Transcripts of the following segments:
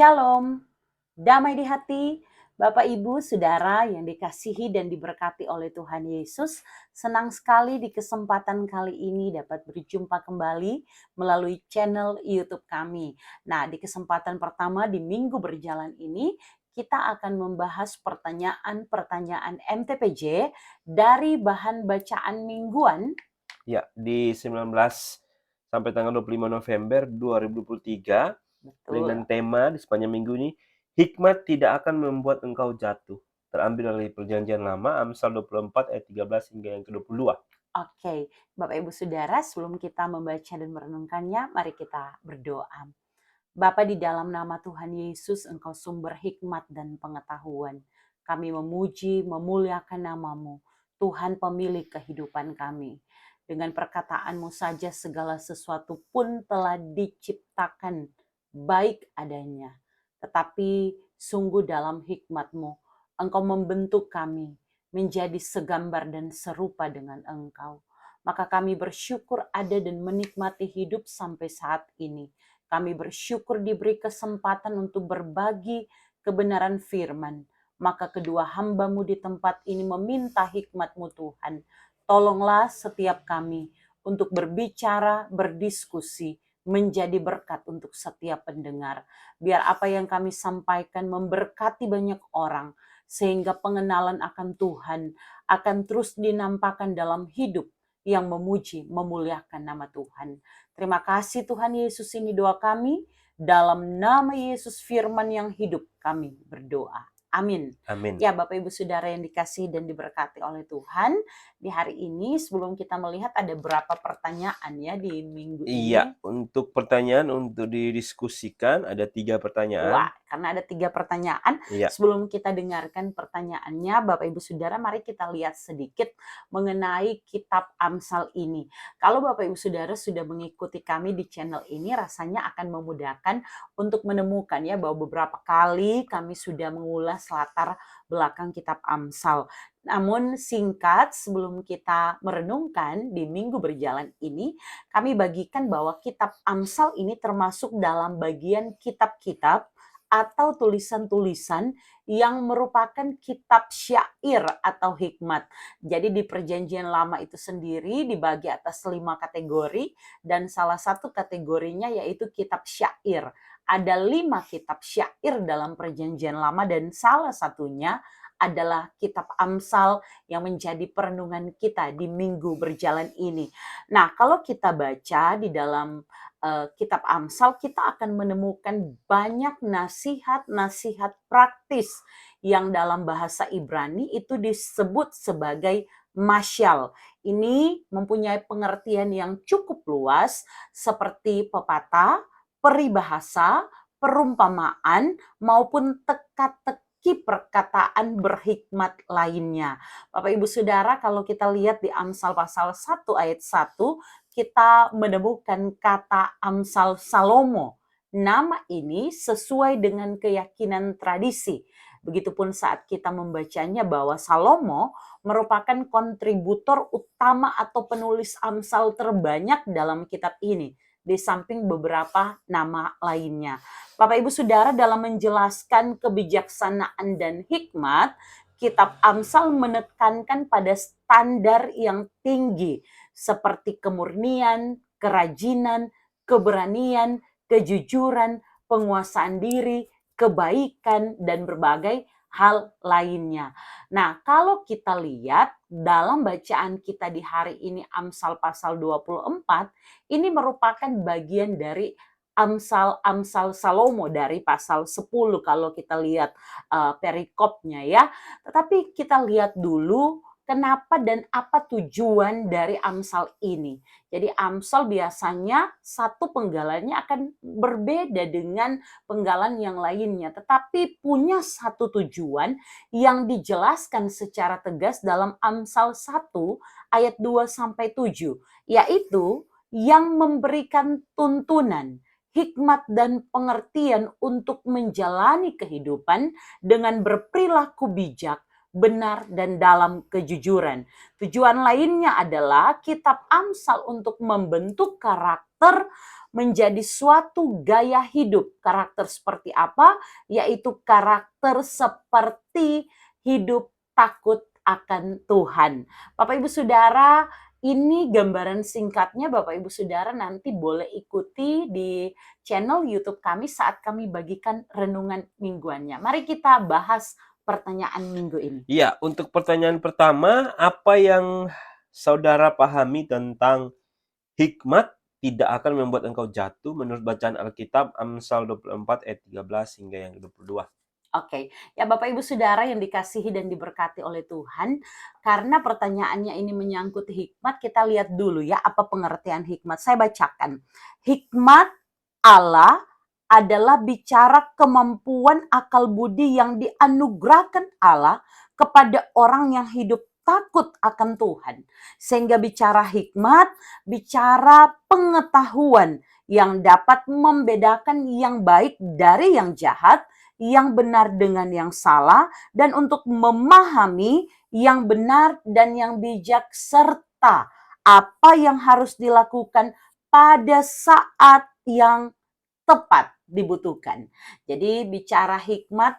Shalom, damai di hati, Bapak Ibu, Saudara yang dikasihi dan diberkati oleh Tuhan Yesus. Senang sekali di kesempatan kali ini dapat berjumpa kembali melalui channel YouTube kami. Nah, di kesempatan pertama di minggu berjalan ini, kita akan membahas pertanyaan-pertanyaan MTPJ dari bahan bacaan mingguan. Ya, di 19 sampai tanggal 25 November 2023 dengan Betul. tema di sepanjang minggu ini, hikmat tidak akan membuat engkau jatuh. Terambil dari Perjanjian Lama, Amsal 24 ayat 13 hingga yang ke-22. Oke, Bapak Ibu Saudara, sebelum kita membaca dan merenungkannya, mari kita berdoa. Bapa, di dalam nama Tuhan Yesus, Engkau sumber hikmat dan pengetahuan. Kami memuji, memuliakan namamu, Tuhan pemilik kehidupan kami. Dengan perkataan-Mu saja segala sesuatu pun telah diciptakan baik adanya. Tetapi sungguh dalam hikmat-Mu, Engkau membentuk kami menjadi segambar dan serupa dengan Engkau. Maka kami bersyukur ada dan menikmati hidup sampai saat ini. Kami bersyukur diberi kesempatan untuk berbagi kebenaran firman. Maka kedua hamba-Mu di tempat ini meminta hikmat-Mu Tuhan. Tolonglah setiap kami untuk berbicara, berdiskusi, menjadi berkat untuk setiap pendengar. Biar apa yang kami sampaikan memberkati banyak orang, sehingga pengenalan akan Tuhan akan terus dinampakkan dalam hidup yang memuji, memuliakan nama Tuhan. Terima kasih Tuhan Yesus, ini doa kami. Dalam nama Yesus firman yang hidup kami berdoa. Amin. Amin. Ya Bapak Ibu Saudara yang dikasihi dan diberkati oleh Tuhan. Di hari ini sebelum kita melihat ada berapa pertanyaan ya di minggu ini. Iya, untuk pertanyaan untuk didiskusikan ada 3 pertanyaan. Wah, karena ada 3 pertanyaan. Iya, Sebelum kita dengarkan pertanyaannya, Bapak Ibu Saudara, mari kita lihat sedikit mengenai kitab Amsal ini. Kalau Bapak Ibu Saudara sudah mengikuti kami di channel ini, rasanya akan memudahkan untuk menemukan ya bahwa beberapa kali kami sudah mengulas latar belakang kitab Amsal. Namun singkat sebelum kita merenungkan di minggu berjalan ini, kami bagikan bahwa kitab Amsal ini termasuk dalam bagian kitab-kitab atau tulisan-tulisan yang merupakan kitab syair atau hikmat. Jadi di Perjanjian Lama itu sendiri dibagi atas 5 kategori dan salah satu kategorinya yaitu kitab syair. Ada 5 kitab syair dalam Perjanjian Lama dan salah satunya adalah kitab Amsal yang menjadi perenungan kita di minggu berjalan ini. Nah, kalau kita baca di dalam kitab Amsal, kita akan menemukan banyak nasihat-nasihat praktis yang dalam bahasa Ibrani itu disebut sebagai masyal. Ini mempunyai pengertian yang cukup luas seperti pepatah, peribahasa, perumpamaan, maupun teka-teki perkataan berhikmat lainnya. Bapak Ibu Saudara, kalau kita lihat di Amsal pasal 1 ayat 1, kita menemukan kata Amsal Salomo. Nama ini sesuai dengan keyakinan tradisi. Begitupun saat kita membacanya bahwa Salomo merupakan kontributor utama atau penulis Amsal terbanyak dalam kitab ini, di samping beberapa nama lainnya. Bapak Ibu Saudara, dalam menjelaskan kebijaksanaan dan hikmat, kitab Amsal menekankan pada standar yang tinggi seperti kemurnian, kerajinan, keberanian, kejujuran, penguasaan diri, kebaikan, dan berbagai hal lainnya. Nah, kalau kita lihat dalam bacaan kita di hari ini Amsal pasal 24, ini merupakan bagian dari Amsal Salomo dari pasal 10 kalau kita lihat perikopnya ya. Tetapi kita lihat dulu kenapa dan apa tujuan dari Amsal ini. Jadi Amsal biasanya satu penggalannya akan berbeda dengan penggalan yang lainnya, tetapi punya satu tujuan yang dijelaskan secara tegas dalam Amsal 1 ayat 2 sampai 7, yaitu yang memberikan tuntunan, hikmat dan pengertian untuk menjalani kehidupan dengan berperilaku bijak, benar, dan dalam kejujuran. Tujuan lainnya adalah kitab Amsal untuk membentuk karakter karakter menjadi suatu gaya hidup. Karakter seperti apa? Yaitu karakter seperti hidup takut akan Tuhan. Bapak Ibu Saudara, ini gambaran singkatnya. Bapak Ibu Saudara nanti boleh ikuti di channel YouTube kami saat kami bagikan renungan mingguannya. Mari kita bahas pertanyaan minggu ini. Iya, untuk pertanyaan pertama, apa yang saudara pahami tentang hikmat tidak akan membuat engkau jatuh menurut bacaan Alkitab Amsal 24 ayat 13 hingga yang ke-22? Oke, ya Bapak Ibu Saudara yang dikasihi dan diberkati oleh Tuhan, karena pertanyaannya ini menyangkut hikmat, kita lihat dulu ya apa pengertian hikmat. Saya bacakan. Hikmat Allah adalah bicara kemampuan akal budi yang dianugerahkan Allah kepada orang yang hidup takut akan Tuhan. Sehingga bicara hikmat, bicara pengetahuan yang dapat membedakan yang baik dari yang jahat, yang benar dengan yang salah, dan untuk memahami yang benar dan yang bijak, serta apa yang harus dilakukan pada saat yang tepat dibutuhkan. Jadi bicara hikmat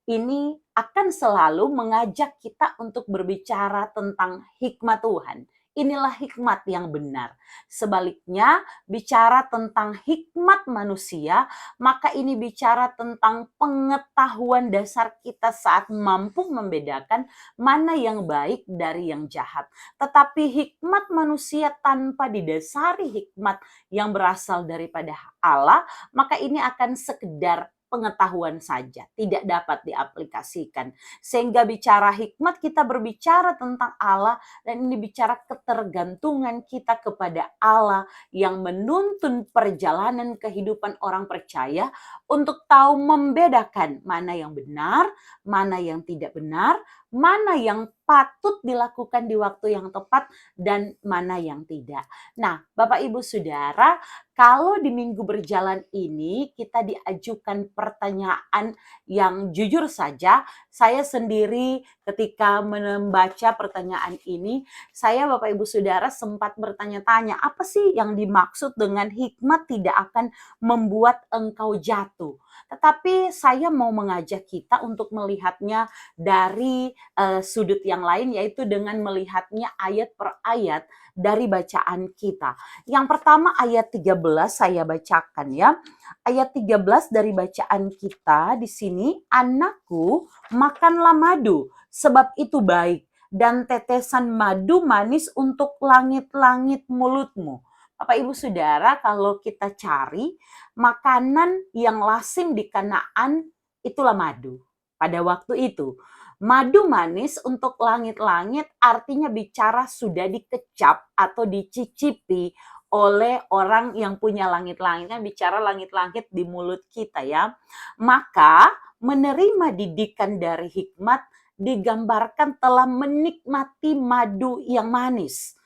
ini akan selalu mengajak kita untuk berbicara tentang hikmat Tuhan. Inilah hikmat yang benar. Sebaliknya, bicara tentang hikmat manusia, maka ini bicara tentang pengetahuan dasar kita saat mampu membedakan mana yang baik dari yang jahat. Tetapi hikmat manusia tanpa didasari hikmat yang berasal daripada Allah, maka ini akan sekedar pengetahuan saja, tidak dapat diaplikasikan. Sehingga bicara hikmat, kita berbicara tentang Allah, dan ini bicara ketergantungan kita kepada Allah yang menuntun perjalanan kehidupan orang percaya untuk tahu membedakan mana yang benar, mana yang tidak benar, mana yang patut dilakukan di waktu yang tepat, dan mana yang tidak. Nah, Bapak Ibu Saudara, kalau di minggu berjalan ini kita diajukan pertanyaan yang jujur saja, saya sendiri ketika membaca pertanyaan ini, saya Bapak Ibu Saudara sempat bertanya-tanya, apa sih yang dimaksud dengan hikmat tidak akan membuat engkau jatuh? Tetapi saya mau mengajak kita untuk melihatnya dari sudut yang lain, yaitu dengan melihatnya ayat per ayat dari bacaan kita. Yang pertama ayat 13 saya bacakan ya. Ayat 13 dari bacaan kita di sini, anakku makanlah madu sebab itu baik dan tetesan madu manis untuk langit-langit mulutmu. Bapak Ibu Saudara, kalau kita cari makanan yang lazim di Kanaan itulah madu. Pada waktu itu, madu manis untuk langit-langit artinya bicara sudah dikecap atau dicicipi oleh orang yang punya langit-langit. Kan bicara langit-langit di mulut kita ya. Maka menerima didikan dari hikmat digambarkan telah menikmati madu yang manis.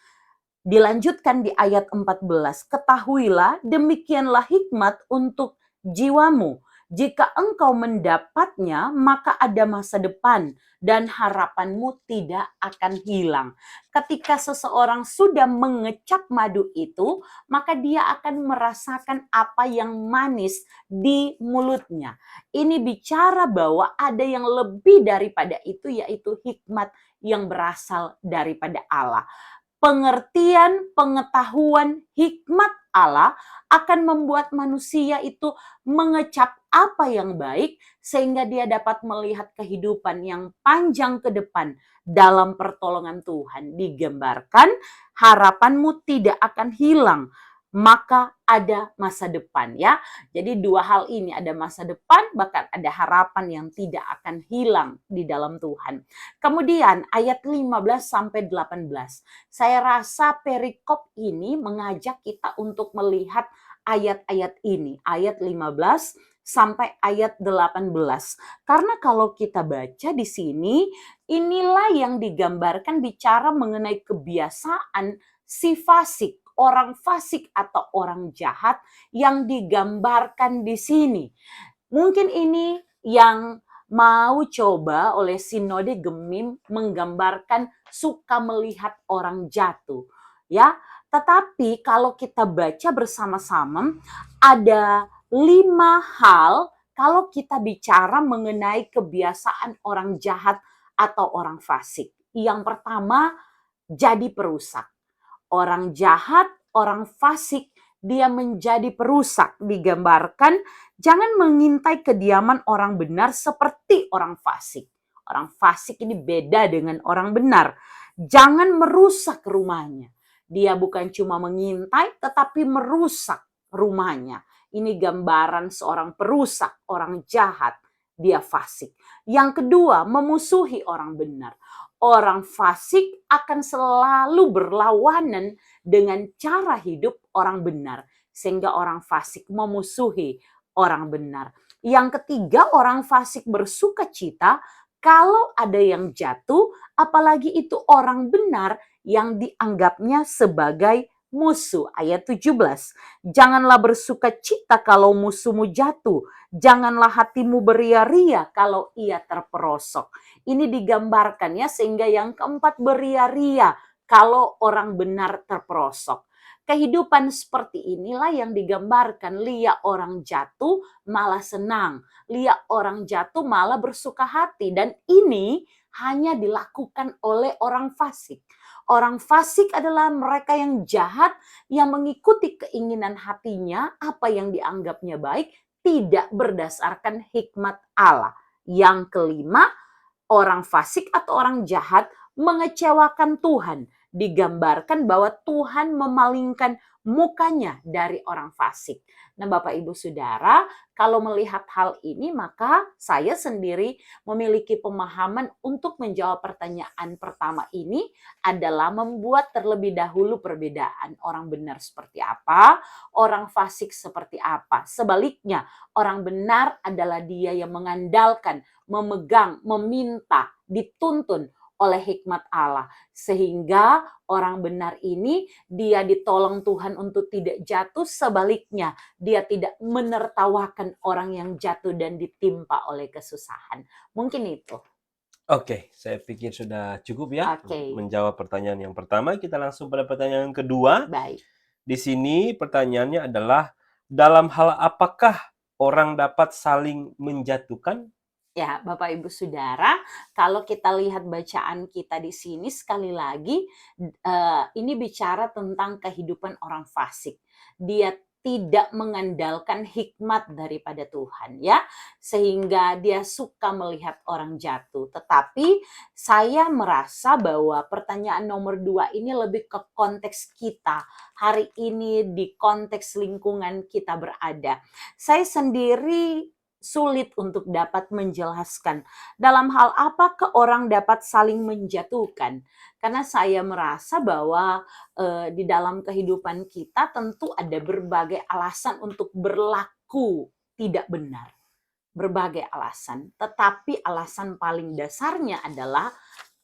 Dilanjutkan di ayat 14, ketahuilah demikianlah hikmat untuk jiwamu. Jika engkau mendapatnya, maka ada masa depan dan harapanmu tidak akan hilang. Ketika seseorang sudah mengecap madu itu, maka dia akan merasakan apa yang manis di mulutnya. Ini bicara bahwa ada yang lebih daripada itu, yaitu hikmat yang berasal daripada Allah. Pengertian, pengetahuan, hikmat Allah akan membuat manusia itu mengecap apa yang baik sehingga dia dapat melihat kehidupan yang panjang ke depan dalam pertolongan Tuhan. Digambarkan harapanmu tidak akan hilang, maka ada masa depan ya. Jadi dua hal ini, ada masa depan bahkan ada harapan yang tidak akan hilang di dalam Tuhan. Kemudian ayat 15 sampai 18. Saya rasa perikop ini mengajak kita untuk melihat ayat-ayat ini, ayat 15 sampai ayat 18. Karena kalau kita baca di sini, inilah yang digambarkan bicara mengenai kebiasaan si fasik, orang fasik atau orang jahat yang digambarkan di sini. Mungkin ini yang mau coba oleh Sinode Gemim menggambarkan suka melihat orang jatuh. Ya, Tetapi kalau kita baca bersama-sama, ada 5 hal kalau kita bicara mengenai kebiasaan orang jahat atau orang fasik. Yang pertama, jadi perusak. Orang jahat, orang fasik, dia menjadi perusak. Digambarkan, jangan mengintai kediaman orang benar seperti orang fasik. Orang fasik ini beda dengan orang benar. Jangan merusak rumahnya. Dia bukan cuma mengintai, tetapi merusak rumahnya. Ini gambaran seorang perusak, orang jahat, dia fasik. Yang kedua, memusuhi orang benar. Orang fasik akan selalu berlawanan dengan cara hidup orang benar, sehingga orang fasik memusuhi orang benar. Yang ketiga, orang fasik bersuka cita kalau ada yang jatuh, apalagi itu orang benar yang dianggapnya sebagai musuh. Ayat 17. Janganlah bersuka cita kalau musuhmu jatuh. Janganlah hatimu beria-ria kalau ia terperosok. Ini digambarkan ya, sehingga yang keempat beria-ria kalau orang benar terperosok. Kehidupan seperti inilah yang digambarkan. Lihat orang jatuh malah senang. Lihat orang jatuh malah bersuka hati. Dan ini hanya dilakukan oleh orang fasik. Orang fasik adalah mereka yang jahat, yang mengikuti keinginan hatinya, apa yang dianggapnya baik, tidak berdasarkan hikmat Allah. Yang kelima, orang fasik atau orang jahat mengecewakan Tuhan. Digambarkan bahwa Tuhan memalingkan mukanya dari orang fasik. Nah, Bapak Ibu Saudara, kalau melihat hal ini maka saya sendiri memiliki pemahaman untuk menjawab pertanyaan pertama ini adalah membuat terlebih dahulu perbedaan. Orang benar seperti apa, orang fasik seperti apa. Sebaliknya, orang benar adalah dia yang mengandalkan, memegang, meminta, dituntun oleh hikmat Allah. Sehingga orang benar ini dia ditolong Tuhan untuk tidak jatuh, sebaliknya dia tidak menertawakan orang yang jatuh dan ditimpa oleh kesusahan. Mungkin itu. Oke, saya pikir sudah cukup ya Oke, menjawab pertanyaan yang pertama. Kita langsung pada pertanyaan yang kedua. baik. Di sini pertanyaannya adalah, dalam hal apakah orang dapat saling menjatuhkan? Ya, Bapak Ibu Saudara, kalau kita lihat bacaan kita di sini sekali lagi, ini bicara tentang kehidupan orang fasik. Dia tidak mengandalkan hikmat daripada Tuhan ya, sehingga dia suka melihat orang jatuh. Tetapi saya merasa bahwa pertanyaan nomor 2 ini lebih ke konteks kita hari ini, di konteks lingkungan kita berada. Saya sendiri sulit untuk dapat menjelaskan dalam hal apa orang dapat saling menjatuhkan. Karena saya merasa bahwa di dalam kehidupan kita tentu ada berbagai alasan untuk berlaku tidak benar. Berbagai alasan, tetapi alasan paling dasarnya adalah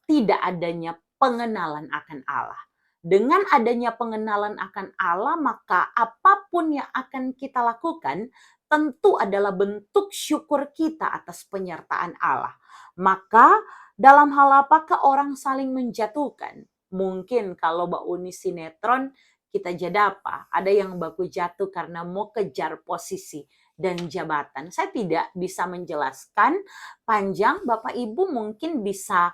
tidak adanya pengenalan akan Allah. Dengan adanya pengenalan akan Allah, maka apapun yang akan kita lakukan tentu adalah bentuk syukur kita atas penyertaan Allah. Maka dalam hal apakah orang saling menjatuhkan? Mungkin kalau Mbak Uni sinetron, kita jadi apa? Ada yang baku jatuh karena mau kejar posisi dan jabatan. Saya tidak bisa menjelaskan panjang, Bapak Ibu mungkin bisa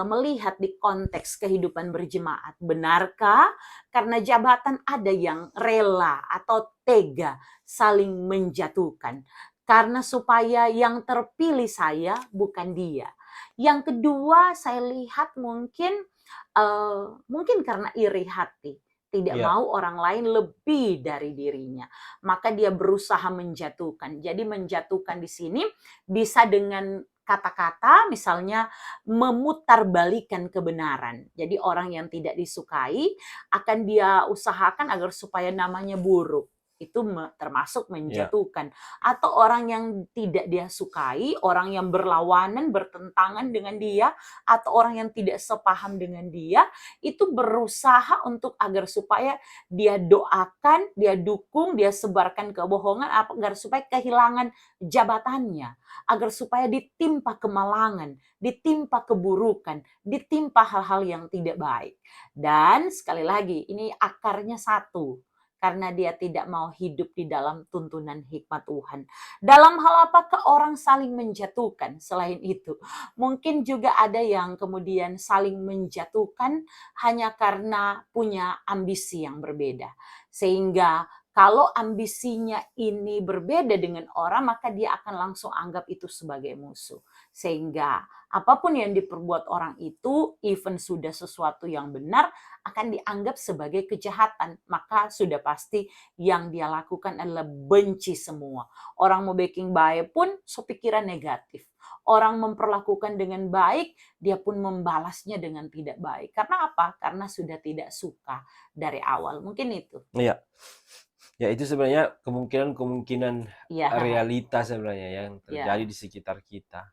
melihat di konteks kehidupan berjemaat. Benarkah karena jabatan ada yang rela atau tega saling menjatuhkan? Karena supaya yang terpilih saya bukan dia. Yang kedua saya lihat mungkin karena iri hati. Tidak Ya, mau orang lain lebih dari dirinya. Maka dia berusaha menjatuhkan. Jadi menjatuhkan di sini bisa dengan kata-kata misalnya memutarbalikan kebenaran. Jadi orang yang tidak disukai akan dia usahakan agar supaya namanya buruk. itu termasuk Ya. menjatuhkan. Atau orang yang tidak dia sukai, orang yang berlawanan, bertentangan dengan dia, atau orang yang tidak sepaham dengan dia, itu berusaha untuk agar supaya dia doakan, dia dukung, dia sebarkan kebohongan agar supaya kehilangan jabatannya, agar supaya ditimpa kemalangan, ditimpa keburukan, ditimpa hal-hal yang tidak baik. Dan sekali lagi, ini akarnya satu, karena dia tidak mau hidup di dalam tuntunan hikmat Tuhan. Dalam hal apakah orang saling menjatuhkan selain itu? Mungkin juga ada yang kemudian saling menjatuhkan hanya karena punya ambisi yang berbeda. Sehingga kalau ambisinya ini berbeda dengan orang, maka dia akan langsung anggap itu sebagai musuh. Sehingga apapun yang diperbuat orang itu, even sudah sesuatu yang benar, akan dianggap sebagai kejahatan. Maka sudah pasti yang dia lakukan adalah benci semua. Orang mau baking baik pun so pikiran negatif. Orang memperlakukan dengan baik, dia pun membalasnya dengan tidak baik. Karena apa? Karena sudah tidak suka dari awal. Mungkin itu. Iya. Ya itu sebenarnya kemungkinan-kemungkinan Iya, realita sebenarnya yang terjadi ya, di sekitar kita.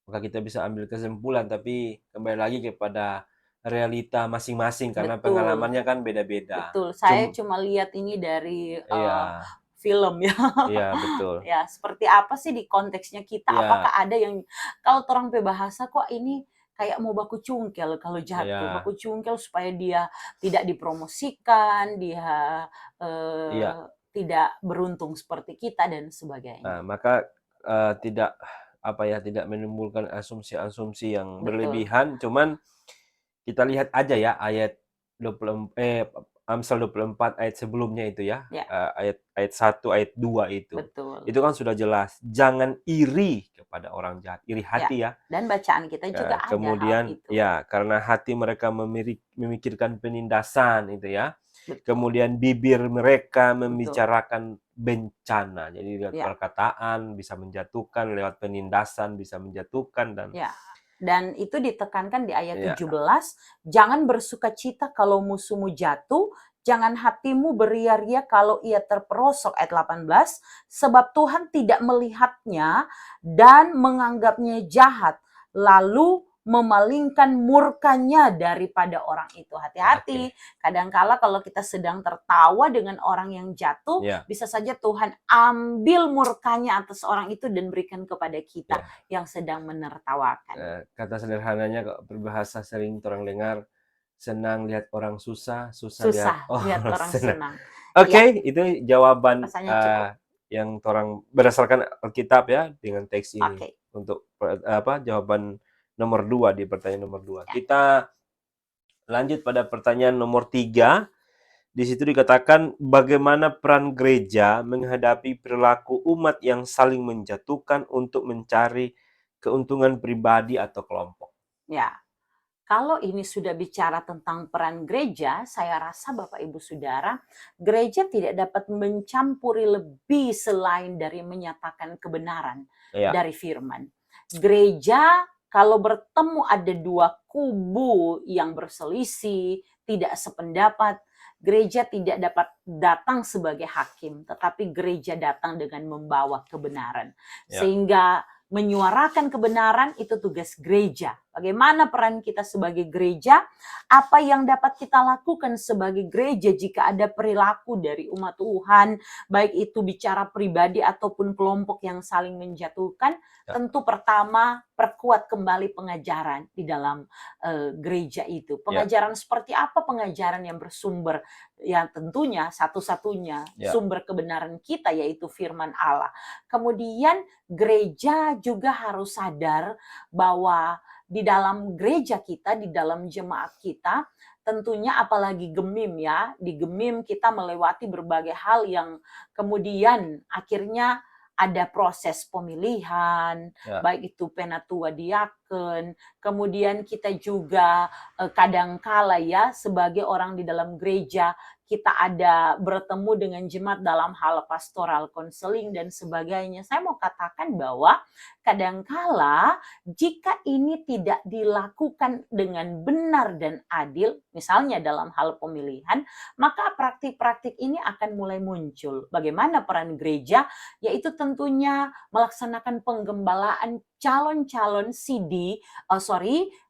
Maka kita bisa ambil kesimpulan, tapi kembali lagi kepada realita masing-masing karena betul. pengalamannya kan beda-beda. Betul. Saya cuma lihat ini dari Iya, film ya. iya betul. Ya, seperti apa sih di konteksnya kita? Apakah Iya, ada yang kalau orang bahasa kok ini kayak mau baku cungkel kalau jatuh, iya, baku cungkel supaya dia tidak dipromosikan, dia iya. tidak beruntung seperti kita dan Nah, sebagainya. maka, tidak, apa ya, tidak menimbulkan asumsi-asumsi yang Betul. berlebihan, cuman kita lihat aja ya ayat 20 Amsal 24 ayat sebelumnya itu ya, Ya, ayat ayat 1, ayat 2 itu. betul. Itu kan sudah jelas, jangan iri kepada orang jahat, iri Ya. hati ya. Dan bacaan kita juga ada hal Kemudian itu. ya, karena hati mereka memikirkan penindasan itu ya. Betul. Kemudian bibir mereka Betul. membicarakan bencana. Jadi lewat Ya. perkataan bisa menjatuhkan, lewat penindasan bisa menjatuhkan dan Ya, dan itu ditekankan di ayat ya, 17, jangan bersukacita kalau musuhmu jatuh, jangan hatimu beria-ria kalau ia terperosok, ayat 18, sebab Tuhan tidak melihatnya dan menganggapnya jahat, lalu memalingkan murkanya daripada orang itu. oke. Hati-hati, kadangkala kalau kita sedang tertawa dengan orang yang jatuh, Ya, bisa saja Tuhan ambil murkanya atas orang itu dan berikan kepada kita ya. yang sedang menertawakan. Kata sederhananya kalau berbahasa sering orang dengar, senang lihat orang susah, susah lihat Susah lihat orang orang senang. senang. Ya, Oke, itu jawaban, rasanya cukup. yang orang berdasarkan Alkitab ya, dengan teks ini. Oke, Untuk jawaban nomor 2 di pertanyaan nomor 2. ya, Kita lanjut pada pertanyaan nomor 3. Di situ dikatakan bagaimana peran gereja menghadapi perilaku umat yang saling menjatuhkan untuk mencari keuntungan pribadi atau kelompok. ya. Kalau ini sudah bicara tentang peran gereja, saya rasa Bapak Ibu Saudara, gereja tidak dapat mencampuri lebih selain dari menyatakan kebenaran Ya, dari firman. Gereja kalau bertemu ada dua kubu yang berselisih, tidak sependapat, gereja tidak dapat datang sebagai hakim, tetapi gereja datang dengan membawa kebenaran. ya, Sehingga menyuarakan kebenaran itu tugas gereja. Bagaimana peran kita sebagai gereja? Apa yang dapat kita lakukan sebagai gereja jika ada perilaku dari umat Tuhan, baik itu bicara pribadi ataupun kelompok yang saling menjatuhkan? ya, Tentu pertama perkuat kembali pengajaran di dalam gereja itu. ya, Pengajaran seperti apa? Pengajaran yang bersumber, yang tentunya satu-satunya ya, sumber kebenaran kita yaitu firman Allah. Kemudian gereja juga harus sadar bahwa di dalam gereja kita, di dalam jemaat kita, tentunya apalagi Gemim ya, di Gemim kita melewati berbagai hal yang kemudian akhirnya ada proses pemilihan, ya, baik itu penatua diaken, teken, kemudian kita juga kadangkala ya sebagai orang di dalam gereja kita ada bertemu dengan jemaat dalam hal pastoral konseling dan sebagainya. Saya mau katakan bahwa kadangkala jika ini tidak dilakukan dengan benar dan adil, misalnya dalam hal pemilihan, maka praktik-praktik ini akan mulai muncul. Bagaimana peran gereja? Yaitu tentunya melaksanakan penggembalaan calon-calon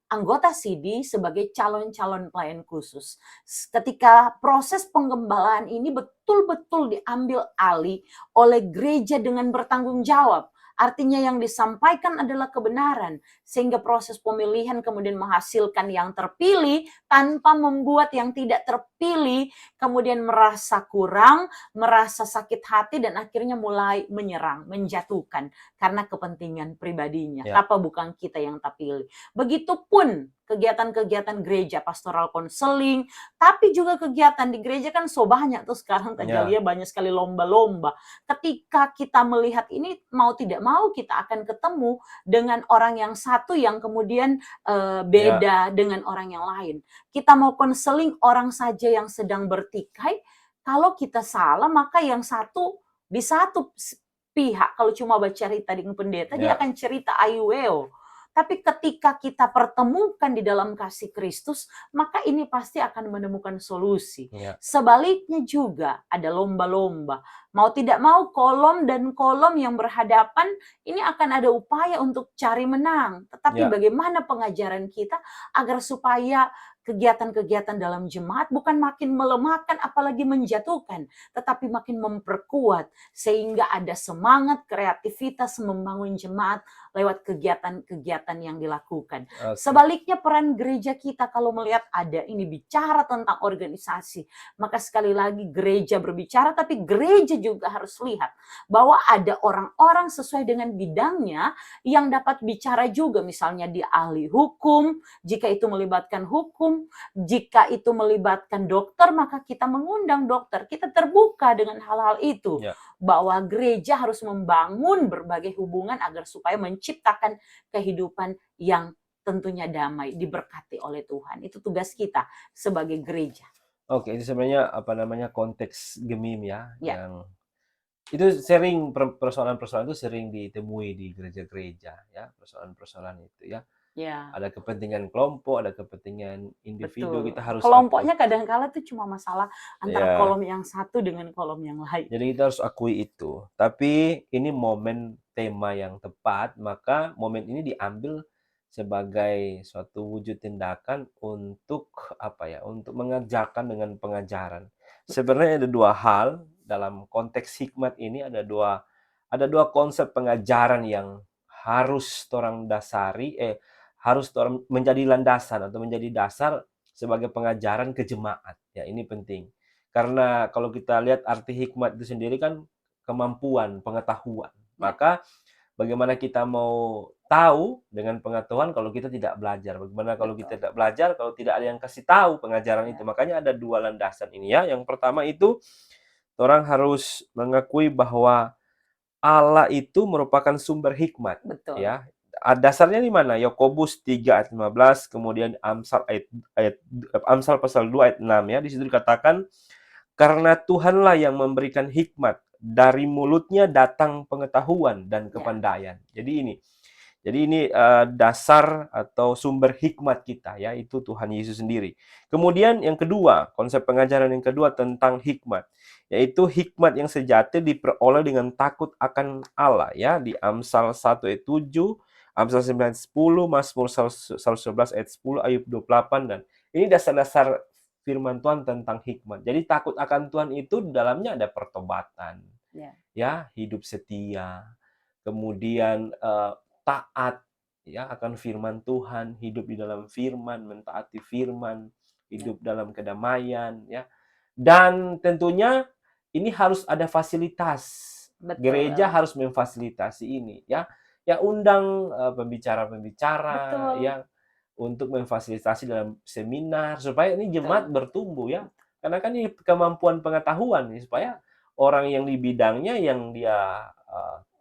anggota CD sebagai calon-calon pelayan khusus. Ketika proses penggembalaan ini betul-betul diambil alih oleh gereja dengan bertanggung jawab. Artinya yang disampaikan adalah kebenaran. Sehingga proses pemilihan kemudian menghasilkan yang terpilih tanpa membuat yang tidak terpilih kemudian merasa kurang, merasa sakit hati dan akhirnya mulai menyerang, menjatuhkan karena kepentingan pribadinya. Ya. Apa bukan kita yang terpilih. Begitupun kegiatan-kegiatan gereja, pastoral konseling, tapi juga kegiatan di gereja kan so banyak tuh sekarang Tajalia banyak sekali lomba-lomba. Ketika kita melihat ini mau tidak mau kita akan ketemu dengan orang yang satu yang kemudian beda dengan orang yang lain. Kita mau konseling orang saja yang sedang bertikai, kalau kita salah maka yang satu di satu pihak kalau cuma baca cerita dengan pendeta dia akan cerita ayuweo. Tapi ketika kita pertemukan di dalam kasih Kristus, maka ini pasti akan menemukan solusi. Sebaliknya juga ada lomba-lomba. Mau tidak mau kolom dan kolom yang berhadapan ini akan ada upaya untuk cari menang. Tetapi bagaimana pengajaran kita agar supaya kegiatan-kegiatan dalam jemaat bukan makin melemahkan apalagi menjatuhkan, tetapi makin memperkuat sehingga ada semangat kreativitas membangun jemaat lewat kegiatan-kegiatan yang dilakukan. Sebaliknya peran gereja kita kalau melihat ada ini bicara tentang organisasi, maka sekali lagi gereja berbicara tapi gereja juga harus lihat bahwa ada orang-orang sesuai dengan bidangnya yang dapat bicara juga, misalnya di ahli hukum, jika itu melibatkan hukum, jika itu melibatkan dokter, maka kita mengundang dokter. Kita terbuka dengan hal-hal itu. Bahwa gereja harus membangun berbagai hubungan agar supaya menciptakan kehidupan yang tentunya damai, diberkati oleh Tuhan. Itu tugas kita sebagai gereja. Oke, itu sebenarnya konteks gemim yang itu sering persoalan-persoalan itu sering ditemui di gereja-gereja persoalan-persoalan itu ada kepentingan kelompok, ada kepentingan individu. Betul. Kita harus Kelompoknya kadang-kala itu cuma masalah antara kolom yang satu dengan kolom yang lain. Jadi kita harus akui itu. Tapi ini momen tema yang tepat, maka momen ini diambil sebagai suatu wujud tindakan untuk untuk mengajarkan dengan pengajaran. Sebenarnya ada dua hal dalam konteks hikmat ini, ada dua konsep pengajaran yang harus orang dasari harus orang menjadi landasan atau menjadi dasar sebagai pengajaran ke jemaat. Ini penting. Karena kalau kita lihat arti hikmat itu sendiri kan kemampuan, pengetahuan. Maka bagaimana kita mau tahu dengan pengetahuan kalau kita tidak belajar? Bagaimana kalau kita tidak belajar kalau tidak ada yang kasih tahu pengajaran itu? Makanya ada dua landasan ini Yang pertama itu orang harus mengakui bahwa Allah itu merupakan sumber hikmat. Betul. Dasarnya di mana? Yakobus 3 ayat 15, kemudian Amsal pasal 2 ayat 6 Di situ dikatakan karena Tuhanlah yang memberikan hikmat, dari mulutnya datang pengetahuan dan kepandaian. Jadi ini dasar atau sumber hikmat kita itu Tuhan Yesus sendiri. Kemudian yang kedua, konsep pengajaran yang kedua tentang hikmat, yaitu hikmat yang sejati diperoleh dengan takut akan Allah di Amsal 1 ayat 7, Amsal 9 ayat 10, Mazmur 111 ayat 10, Ayub 28 dan ini dasar-dasar firman Tuhan tentang hikmat. Jadi takut akan Tuhan itu di dalamnya ada pertobatan. Hidup setia. Kemudian taat akan firman Tuhan, hidup di dalam firman, mentaati firman, hidup dalam kedamaian Dan tentunya ini harus ada fasilitas. Betul. Gereja harus memfasilitasi ini undang pembicara-pembicara untuk memfasilitasi dalam seminar supaya ini jemaat bertumbuh Karena kan ini kemampuan pengetahuan supaya orang yang di bidangnya yang dia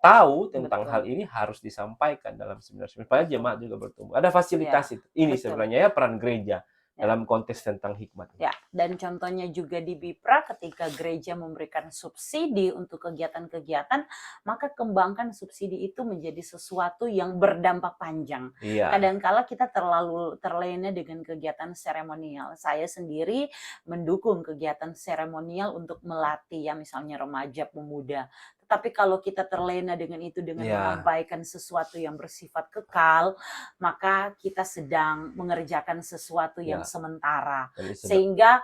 tahu tentang Betul. hal ini harus disampaikan dalam seminar-seminar supaya Betul. jemaat juga bertumbuh. Ada fasilitas Ya, itu. Ini betul. sebenarnya ya peran gereja Ya. dalam konteks tentang hikmat. Ya, dan contohnya juga di BIPRA ketika gereja memberikan subsidi untuk kegiatan-kegiatan, maka kembangkan subsidi itu menjadi sesuatu yang berdampak panjang. Iya, Kadangkala kita terlalu terlena dengan kegiatan seremonial. Saya sendiri mendukung kegiatan seremonial untuk melatih ya misalnya remaja, pemuda. Tetapi kalau kita terlena dengan itu dengan iya, mengabaikan sesuatu yang bersifat kekal, maka kita sedang mengerjakan sesuatu yang iya. sementara. Jadi Sehingga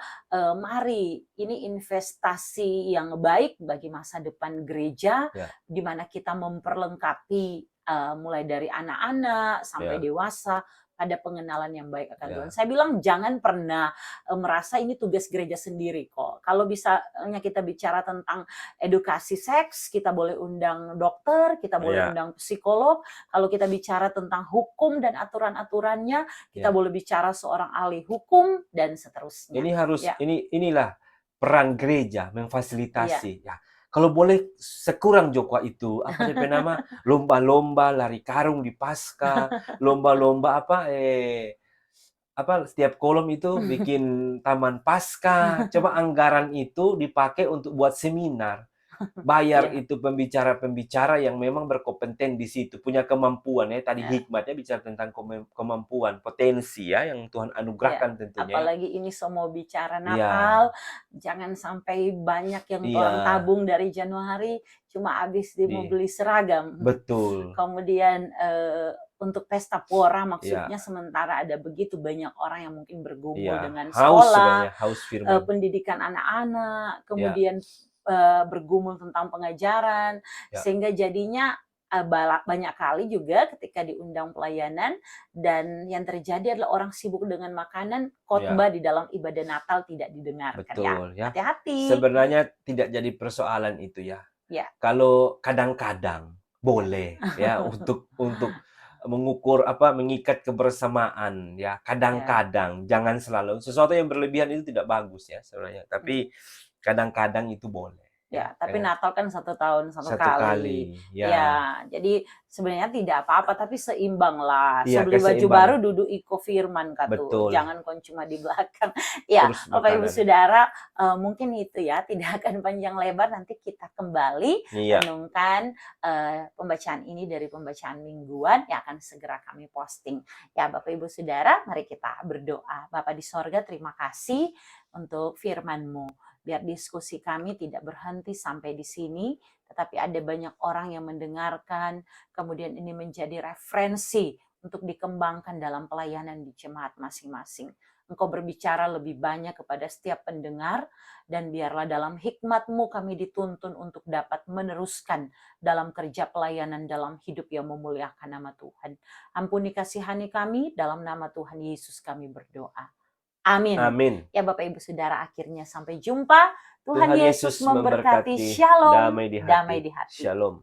mari ini investasi yang baik bagi masa depan gereja, ya, di mana kita memperlengkapi mulai dari anak-anak sampai ya, dewasa pada pengenalan yang baik akan Tuhan. ya, Saya bilang jangan pernah merasa ini tugas gereja sendiri kok. Kalau misalnya kita bicara tentang edukasi seks, kita boleh undang dokter, kita boleh ya, undang psikolog. Kalau kita bicara tentang hukum dan aturan-aturannya, kita ya. boleh bicara seorang ahli hukum dan seterusnya. Ini harus Ya, inilah peran gereja iya, memfasilitasi ya. Kalau boleh sekurang Joko itu apa DP nama lomba-lomba lari karung di Paskah, lomba-lomba apa setiap kolom itu bikin taman Paskah. Coba anggaran itu dipakai untuk buat seminar. Bayar iya, itu pembicara-pembicara yang memang berkompeten di situ, punya kemampuan ya. Tadi ya, hikmatnya bicara tentang kemampuan, potensi ya yang Tuhan ya. anugerahkan tentunya ya. Apalagi ini semua bicara Iya, Natal, jangan sampai banyak yang iya, orang tabung dari Januari cuma habis di mau di beli seragam. betul. Kemudian untuk pesta pora Iya, maksudnya sementara ada begitu banyak orang yang mungkin bergumul iya, dengan haus sekolah, sebenarnya, haus firman. pendidikan anak-anak, Ya, kemudian bergumul tentang pengajaran, ya, sehingga jadinya banyak kali juga ketika diundang pelayanan dan yang terjadi adalah orang sibuk dengan makanan, ya, khotbah di dalam ibadah Natal tidak didengarkan ya. betul ya. Hati-hati. Sebenarnya tidak jadi persoalan itu ya. Ya. Kalau kadang-kadang Ya. boleh ya untuk mengukur apa mengikat kebersamaan ya. Ya. Kadang-kadang jangan selalu. Sesuatu yang berlebihan itu tidak bagus ya sebenarnya. Tapi kadang-kadang itu boleh ya. Ya, tapi Natal kan 1 tahun 1 Satu kali. kali ya. Ya, jadi sebenarnya tidak apa-apa, tapi seimbanglah. Iya, Sebeli baju baru keseimbangan. duduk iko firman katu, Betul. jangan kon cuma di belakang. Ya, Terus Bapak Ibu makanan. Saudara, mungkin itu ya, tidak akan panjang lebar, nanti kita kembali Iya. renungkan, pembacaan ini dari pembacaan mingguan yang akan segera kami posting. Ya, Bapak Ibu Saudara, mari kita berdoa. Bapa di sorga, terima kasih untuk firman-Mu. Biar diskusi kami tidak berhenti sampai di sini, tetapi ada banyak orang yang mendengarkan, kemudian ini menjadi referensi untuk dikembangkan dalam pelayanan di jemaat masing-masing. Engkau berbicara lebih banyak kepada setiap pendengar, dan biarlah dalam hikmat-Mu kami dituntun untuk dapat meneruskan dalam kerja pelayanan dalam hidup yang memuliakan nama Tuhan. Ampuni kasihani kami, dalam nama Tuhan Yesus kami berdoa. Amin. Amin. Ya Bapak Ibu Saudara, akhirnya sampai jumpa. Tuhan Tuhan Yesus Yesus memberkati. memberkati. Shalom, Damai di damai hati. di hati. Shalom.